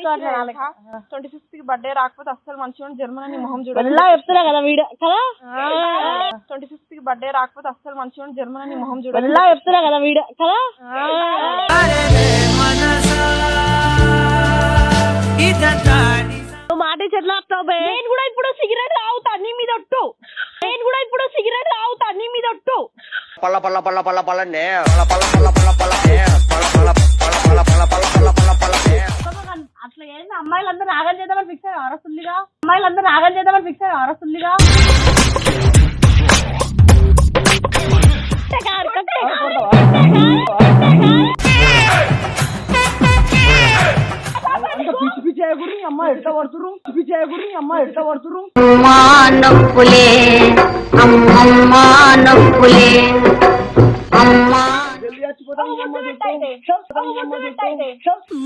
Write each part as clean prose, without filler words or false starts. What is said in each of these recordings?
25th కి birthday రాకపోతే అస్సలు మంచిగా జర్మన్ అని మొహం చూడాలి చెప్తున్నా కదా వీడియో కదా 25th కి బర్త్డే రాకపోతే అస్సలు మంచిగా జర్మన్ అని మొహం చూడాలి చెప్తున్నా కదా వీడియో కదా మాట చెట్ల నేను కూడా ఇప్పుడు సిగరెట్ తాగుతా నీ మీద ఒట్టు నేను కూడా ఇప్పుడు సిగరెట్ తాగుతా నీ మీద ఒట్టు పల్ల పల్ల పల్ల పల్ల పల్లనే అట్లా ఏంది అమ్మాయిలందరూ ఆగం చేద్దామని ఫిక్స్ అయ్యారు అరసుల్లిగా అమ్మాయిలందరూ ఆగం చేద్దామని ఫిక్స్ అయ్యారు అరసుల్లిగా పిచ్చి పిచ్చి అయ్యకూడదు నీ అమ్మ ఎట్ట పడుతురు పిచ్చి అయ్యకూడదు నీ అమ్మ ఎట్ట పడుతురు నొప్పులే అమ్మమ్మ నొప్పులే అమ్మా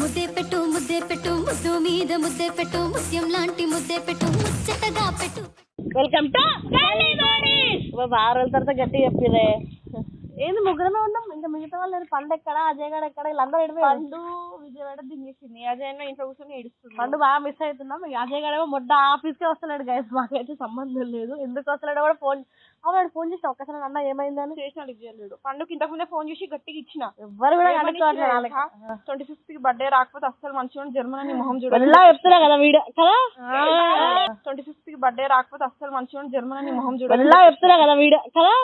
ముద్దే పెట్టు ముద్దే పెట్టు ముద్దు మీద ముద్దే పెట్టు ముత్యం లాంటి ముద్దే పెట్టు ముచ్చటగా పెట్టు. వెల్కమ్ టు వారాల తర్వాత గట్టి చెప్పిరే ఏంది ముగ్గురమే ఉన్నాం ఇంకా మిగతా వాళ్ళు పండు ఎక్కడ అజయ్ గడ ఎక్కడ వీళ్ళందరూ ఎడిపోయి పండు విజయవాడ దింగేసింది అజయ్ ఇంట్లో కూర్చొని ఏడుస్తుంది పండు బాగా మిస్ అవుతున్నాం అజయ్ గడ మొడ్డ ఆఫీస్ కే వస్తున్నాడు గైస్ మాకైతే సంబంధం లేదు ఎందుకు వస్తున్నాడో కూడా ఫోన్ ఫోన్ చేసిన ఒక్కసారి అన్న ఏమైందని చేసినాడు విజయవాడు పండుకి ఇంతకు ముందే ఫోన్ చేసి గట్టిగా ఇచ్చిన ఎవ్వరు కూడా కనుక్కోవట్లేదు 25th కి బర్త్డే రాకపోతే అస్సలు మంచిగా జర్మన్ అని మొహం చూడాలి చెప్తున్నా కదా వీడియో కదా 25th కి బర్త్డే రాకపోతే అస్సలు మంచిగా జర్మన్ అని మొహం చూడాలి చెప్తున్నా కదా వీడియో కదా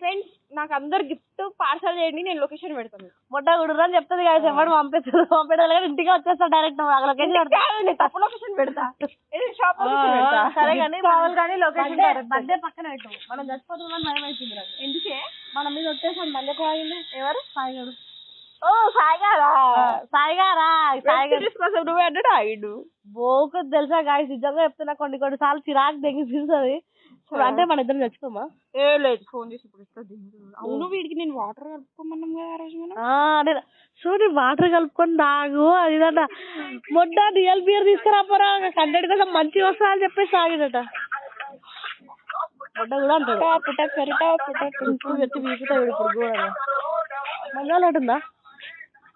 ఫ్రెండ్స్ నాకు అందరు గిఫ్ట్ పార్సల్ చేయండి నేను లొకేషన్ పెడతాను మొట్ట గుడురా అని చెప్తుంది కదా ఎవరు పంపించాలి ఇంటికి వచ్చేస్తా డైరెక్ట్ లొకేషన్ తప్పు లొకేషన్ పెడతా సరే కానీ కానీ లొకేషన్ బర్త్డే పక్కన పెట్టు మనం చచ్చిపోతున్నాం భయం అవుతుంది ఎందుకే మన మీద వచ్చేసాం మళ్ళీ ఎవరు సాయిగారు ఓ సాయిగారా కోసం నువ్వే అన్నాడు ఆగిడు బోకు తెలుసా గాయస్ నిజంగా చెప్తున్నా కొన్ని కొన్ని సార్లు చిరాకు తెగిస్తుంది అంటే మన ఇద్దరు చచ్చిపోమా ఏ లేదు ఫోన్ చేసి ఇప్పుడు అవును వీడికి నేను వాటర్ కలుపుకోమన్నాం కదా ఆ రోజు మనం సో నేను వాటర్ కలుపుకొని తాగు అదిదట మొట్ట రియల్ బియర్ తీసుకురాపోరా కంటెంట్ కోసం మంచిగా వస్తా అని చెప్పేసి తాగిదట మొట్ట కూడా అంటాడు పెట్టి వీపుతాడు ఇప్పుడు కూడా మంగాలు అంటుందా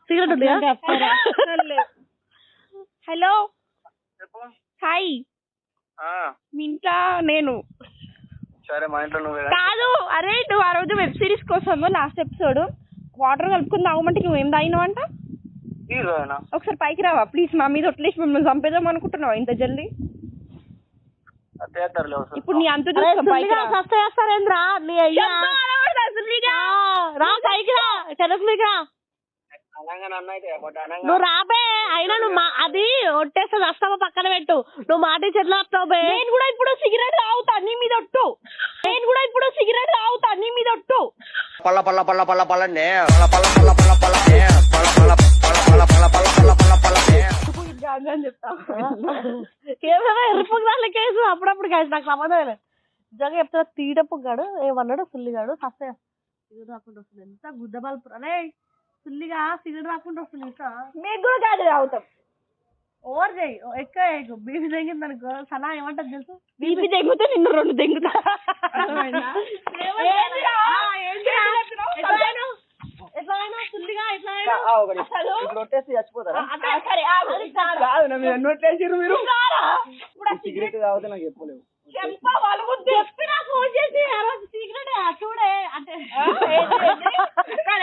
సిగరెట్ ఉంది హలో హాయ్ మీ ఇంట్లో నేను సరే మా ఇంట్లో నువ్వే కాదు అరే నువ్వు ఆ రోజు వెబ్ సిరీస్ కోసం లాస్ట్ ఎపిసోడ్ వాటర్ కలుపుకుని తాగమంటే నువ్వు ఏం తాగినావు అంట ఒకసారి పైకి రావా ప్లీజ్ మా మీద వట్లేసి మిమ్మల్ని చంపేద్దాం అనుకుంటున్నావా ఇంత జల్దీ ఇప్పుడు నీ అంత చేస్తారేంద్రా నీ అయ్యా రా పైకి రా టెరస్ మీకి రా నువ్వు రాబే అయినా నువ్వు అది ఒట్టేస్తుంది వస్తావా పక్కన పెట్టు నువ్వు మాట చెట్ల వస్తావు నేను కూడా ఇప్పుడు సిగరెట్ తాగుతా నీ మీద ఒట్టు నేను కూడా ఇప్పుడు సిగరెట్ తాగుతా నీ మీద ఒట్టు పల్ల పల్ల పల్ల పల్ల పల్లనే పల్ల పల్ల పల్ల పల్ల పల్లనే పల్ల పల్ల పల్ల పల్ల పల్ల పల్ల పల్ల పల్లనే అని చెప్తా ఏమైనా ఎరుపుగాళ్ళ కేసు అప్పుడప్పుడు కేసు నాకు సంబంధం లేదు నిజంగా చెప్తున్నా తీడప్పుగాడు ఏమన్నాడు సుల్లిగాడు సస్తే సిగరెట్ రాకుండా వస్తుంది ఎంత గుద్ద బల్పు అరే సుల్లిగా సిగరెట్ రాకుండా వస్తుంది ఇంకా మీకు కూడా కాదు తాగుతాం ఓవర్ చేయి ఎక్కువ బీపీ తెగింది అనుకో సనా ఏమంటది తెలుసు బీపీ తెగితే నిన్ను 2 తెగుతా ఎట్లా సుల్లిగా ఎట్లా చచ్చిపోతారా సిగరెట్ తాగితే నాకు చెప్పలేవు చూడే అంటే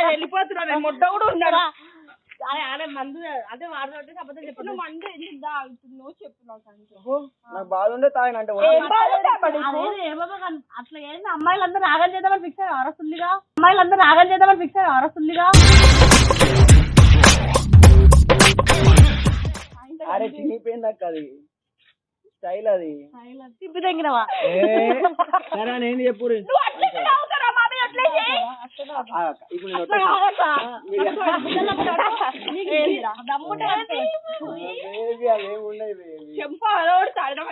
వెళ్ళిపోతున్నా మొట్ట కూడా ఉన్నారా అదే మందు అదే వాడుతుంటే అబద్ధం చెప్పు మందు ఎందుకు తాగుతున్నావు చెప్పు నాకు బాధ ఉండే తాగినంటే అట్లా ఏంది అమ్మాయిలందరూ ఆగం చేద్దామని ఫిక్స్ అయ్యారు అరసుల్లిగా అమ్మాయిలందరూ ఆగం చేద్దామని ఫిక్స్ అయ్యారు అరసుల్లిగా అరే చినిపోయింది అక్క అది స్టైల్ అది తిప్పి తగ్గినవా సరే నేను చెప్పు చెంప అలవాడు తాగడం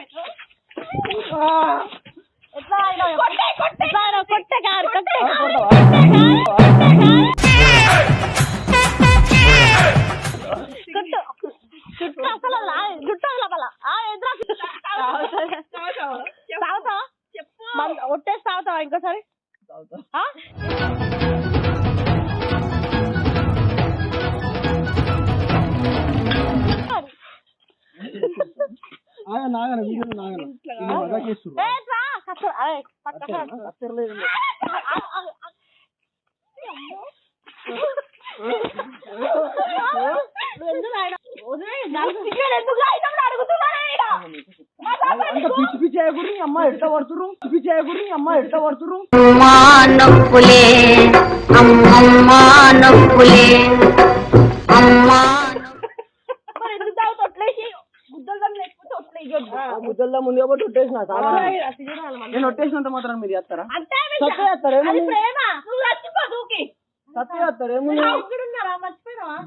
కొట్టే కారు కొట్టే చుట్టూ అసలు జుట్టు అసలు ఎదురా తాగుతావా ఒట్టేసి తాగుతావా ఇంకోసారి? ఆ? ఏ, రా, కచ్చ- అరే, పక్కన కచ్చర్లేదు. నువ్వు ఎందుకు ఆయన వదిలేయ్, నాకు సిగ్గులేదు, ఎందుకు ఆయన అడుగుతున్నారా ఈడ? పిచ్చి పిచ్చి అయ్యకూడదు అమ్మ ఎట్ట పడుతురు పిచ్చి అయ్యకూడదు అమ్మ ఎట్ట పడుతురు అమ్మా నొప్పులే అమ్మమ్మా నొప్పులే అమ్మా మరి ఎందుకు తాగుతా ఒట్లేసి గుద్దలు దాన్ని లేకపోతే ఒట్లేయొద్దు. ముద్దల్లో ముందు కాబట్టి ఒట్టేసిన నేను ఒట్టేసినంత మాత్రం మీరు చేస్తారా అంటే సత్య చేస్తారు అది ఏముంది ప్రేమ. నువ్వు చచ్చిపో దూకి. సత్య చేస్తారు ఏముంది ఇక్కడున్నారా? మర్చిపోయినావా?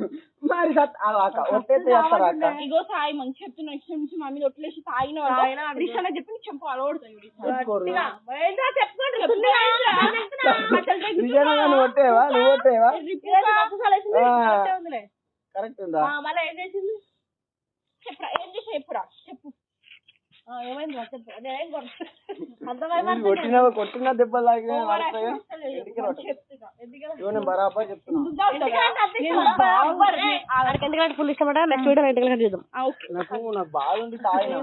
మరి అక్క ఒట్టేస్తే చేస్తారా అక్క ఇగో సాయి మంచి చెప్తున్నా ఇష్టం నుంచి మా మీద ఒట్లేసి తాగిన రిషాన చెప్పి నీకు చెంపు అలవడుతుంది చెప్పుకోరు ఏంటో చెప్పుకోండి. సున్నిగా నిజంగా నువ్వు ఒట్టేవా నువ్వు ఒట్టేవా ఉందిలే. కరెక్ట్ ఉందా మళ్ళీ ఏం చేసింది? చెప్పురా ఏం చేసి చెప్పురా చెప్పు. ఏమైంది చెప్పు. అదేం కొట్టిన దెబ్బలు తాగినా పడతాయా నేను బరాబర్ చెప్తున్నా ఎందుకంటే ఫుల్ ఇష్టం నెక్స్ట్ వీడియో ఎందుకంటే చూద్దాం. నాకు బాధ ఉంది తాగిన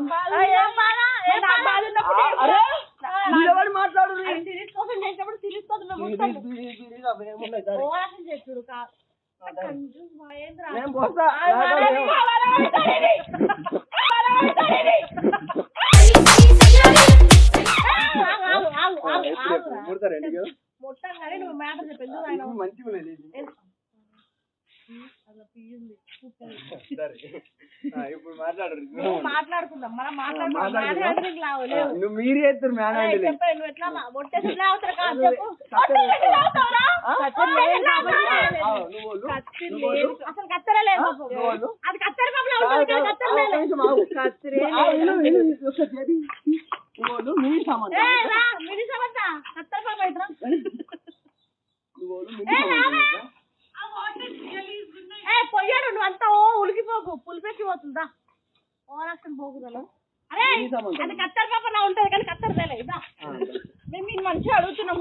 నిలబడి మాట్లాడు సిరీస్ కోసం చేసినప్పుడు సిరీస్ చేసుడు నేను పోస్తా మొత్తం కానీ నువ్వు మ్యాటర్ చెప్పు. ఎందుకు ఆయన మంచిగా ఇప్పుడు మాట్లాడరు మాట్లాడుకుందాం మనం మాట్లాడుకుందాం. నువ్వు మీరు చేస్తారు మేడం చెప్పే నువ్వు ఎట్లా మొట్టేసి ఎట్లా అవుతారు కాదు చెప్పు. అసలు కత్తెర లేదు అది కత్తెర మినీ సామాన్ కత్తెర పాప అయితే పొయ్యాడు నువ్వు అంతా ఉలికిపోకు పులిపెక్కి పోతుందా ఓరాక్షన్ పోకుదలు. అరే అది కత్తెర పాప నా ఉంటది కానీ కత్తెర తేలే ఇదా మేము మీరు మంచిగా అడుగుతున్నాం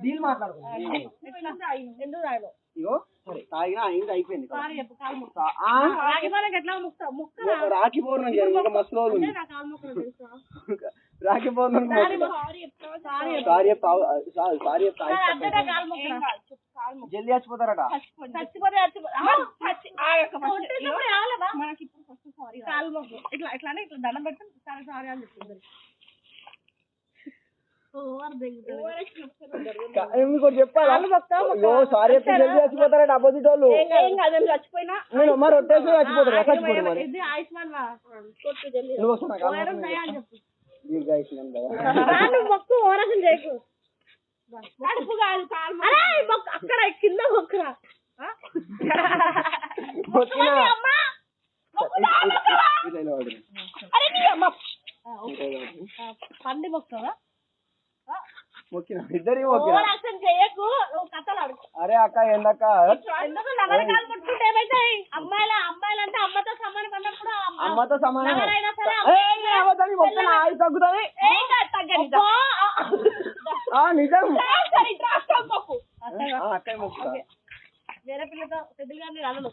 డీల్ మాట్లాడుకుంటాం ఎందుకు రాయలో ఇగో సరే తాగినా అయింది అయిపోయింది సారీ చెప్పు కాలు ముక్క రాగి మనకి ఎట్లా ముక్క రాఖీ పౌర్ణం ఇంకా మస్తు రోజులు ఉంది నా కాలు ముక్కలు తెలుసా రాఖీ పౌర్ణం జల్దీ చచ్చిపోతారట మనకి ఇప్పుడు ఫస్ట్ సారీ కాలు మొక్క ఇట్లా ఇట్లానే ఇట్లా దండం పెట్టి సారీ సారీ అని చెప్తుంది. మీకు చెప్పాలి సారీ చెప్తే జల్దీ చచ్చిపోతారట అపోజిట్ వాళ్ళు చచ్చిపోయినా నేను మరి ఒట్టేసి చచ్చిపోతారు చచ్చిపోరు మరి ఇది ఆయుష్మాన్ నువ్వు వస్తున్నా చెప్పు మొక్కు ఓరసం చేయకు కడుపు కాదు కాలు అక్కడ కింద మొక్కురా పండి మొక్కవా మొక్కిన ఇద్దరి ఓరసం చేయకు నువ్వు కథలు అడుగు. అరే అక్క ఏందక్క ఎందుకు నగరకాలు ముట్టుకుంటే ఏమైతాయి? అమ్మాయిలంటే అమ్మతో సమానం అన్నప్పుడు అమ్మతో సమానం ఎవరైనా సరే తగ్గుతుంది నిజం అక్క మొక్కుతా వేరే పిల్లతో పెద్దలు కానీ రాదు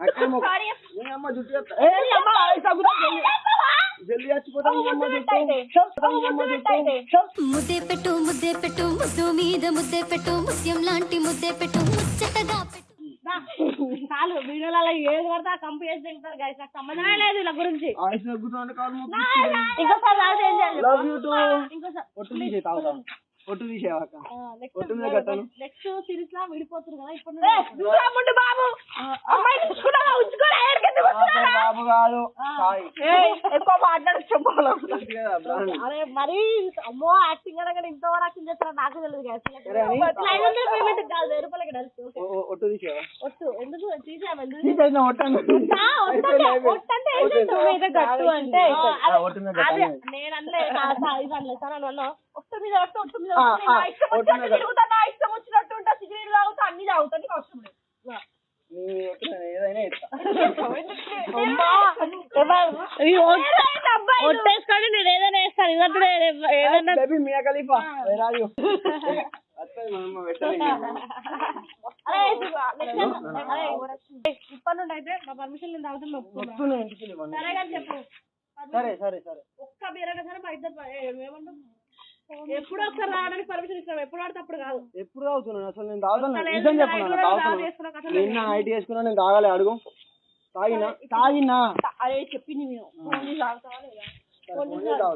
అక్క అమ్మ జుట్టు జల్దీ చచ్చిపోతాం ముద్దే పెట్టు ముద్దు మీద ముద్దే పెట్టు ముత్యం లాంటి ముద్దే పెట్టు ముచ్చటగా పెట్టు. చాలు వీడియోలలో ఏది పడితే ఆ కంపు చేసి తింటారు గైస్. నాకు సంబంధమే లేదు ఇలా గురించి. ఇంకోసారి తాగితే ఏం చేయాలి? ఇంకోసారి ఒట్టు తీసేవాక నెక్స్ట్ సిరీస్ లా విడిపోతుంది కదా ఇప్పుడు బాబు బాబు కాదు ఎక్కువ మాట్లాడి చెప్పాలి. అరే మరి అమ్మో యాక్టింగ్ అనగానే ఇంత యాక్టింగ్ చేస్తారా నాకు తెలియదు గైస్. 500 పేమెంట్ కాదు 1000 రూపాయలకి డైరెక్ట్ ఒట్టు తీసేవా ఒట్టు ఎందుకు తీసాము ఎందుకు నేను అనలే ఇది అనలేదు సార్ అన్న ఒట్టు మీద ఒట్టు మీద ఇష్టం వచ్చినట్టు ఉంటా సిగరెట్ తాగుతా అన్ని తాగుతా నీకు అవసరం లేదు. ఏదైనా ఒట్టేసుకోండి, నేను ఏదైనా వేస్తాను. ఇదంటే ఏదైనా మియా ఖలీఫా రాజు ఇప్పటి నుండి అయితే మా పర్మిషన్ నేను తాగుతున్నా. సరే కానీ చెప్పు. సరే సరే సరే ఒక్క బీరగా సరే మా ఇద్దరు ఏమంటాం. ఎప్పుడు ఒకసారి రావడానికి పర్మిషన్ ఇస్తాం, ఎప్పుడు ఆడితే అప్పుడు కాదు. ఎప్పుడు తాగుతున్నాను అసలు నేను తాగుతాను నిజం చెప్పను తాగుతున్నాను నిన్న నైట్ వేసుకున్నా నేను తాగాలి అడుగు తాగినా అరే చెప్పింది నేను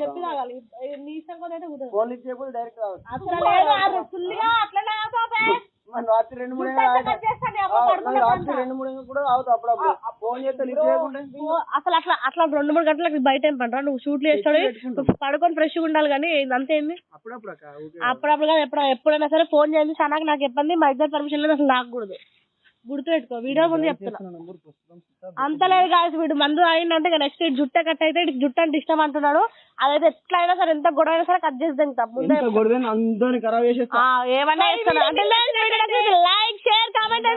చెప్పి తాగాలి. నీ ఇష్టం కూడా అయితే కుదరదు. ఫోన్ లిఫ్ట్ చేయకపోతే డైరెక్ట్ తాగదు అసలు లేదు ఫుల్గా అట్లనే రాత్రి 2-3 రాత్రి 2-3 కూడా తాగుతావు అప్పుడప్పుడు ఫోన్ చేస్తే లిఫ్ట్ చేయకుండా అసలు అట్లా 2-3 గంటలకు బయట ఏం పంటరా నువ్వు షూట్లు చేస్తాడు పడుకొని ఫ్రెష్గా ఉండాలి. కానీ అంతేంది అప్పుడప్పుడు కాదు ఎప్పుడైనా సరే ఫోన్ చేయండి. చాలా నాకు చెప్పండి మా ఇద్దరు పర్మిషన్ లేదు అసలు నాకూడదు. గుర్తు పెట్టుకో, వీడియో ముందు చెప్తున్నా. అంత లేదు కాదు, వీడు మందు అయిందంటే నెక్స్ట్ జుట్టే కట్ అయితే జుట్టు అంటే ఇష్టం అంటున్నాడు. అదైతే ఎట్లయినా సరే ఎంత గొడవ అయినా సరే కట్ చేసి తింటాం ముందే. అందరిని ఖరాబ్ చేసేస్తా ఏమన్నా ఇస్తాను అంటే లైక్ షేర్ కామెంట్